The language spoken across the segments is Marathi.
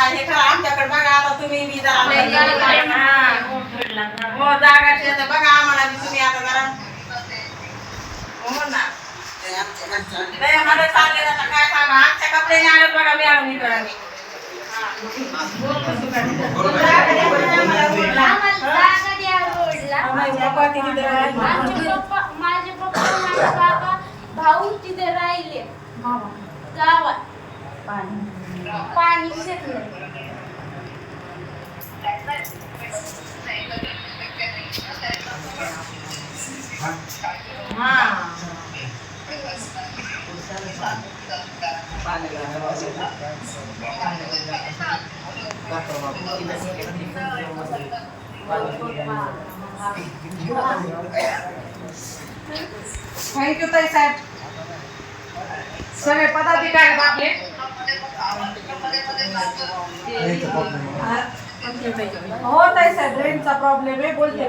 हे करा आमच्याकडे बघा आता तुम्ही बी जरा हो जागा ठेवते बघा आम्हाला बी तुम्ही आता जरा हो ना लय मला चालले आता काय सांगा आमच्या कपडे नाही आले बघा मी आणून इकडे माझे पप्पा माझे काका भाऊ तिथे राहिले गावात पाणी शेतलं थँक्यू ताई साहेब सगळे पदाधिकारी आपले हो ताई साहेब रेंजचा प्रॉब्लेम आहे बोलते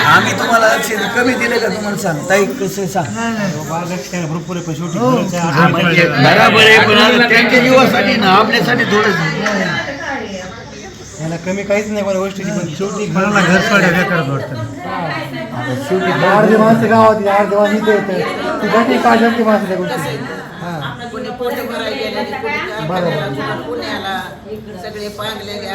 आम्ही तुम्हाला कमी दिले का तुम्हाला सांग ताई कसं सांग भरपूर आहे पण शेवटी बराबर आहे पण आता त्यांच्या जीवासाठी ना आपल्यासाठी थोडं याला कमी काहीच नाही कोणत्या गोष्टीची पण शेवटी मला घर सोड्या बेकार वाटतं शेवटी अर्धे माणसं गावात अर्धे माणसं इथे येतं ती घाटी काढण्याची माणसं त्या गोष्टी पुण्याला सगळे पांगलेले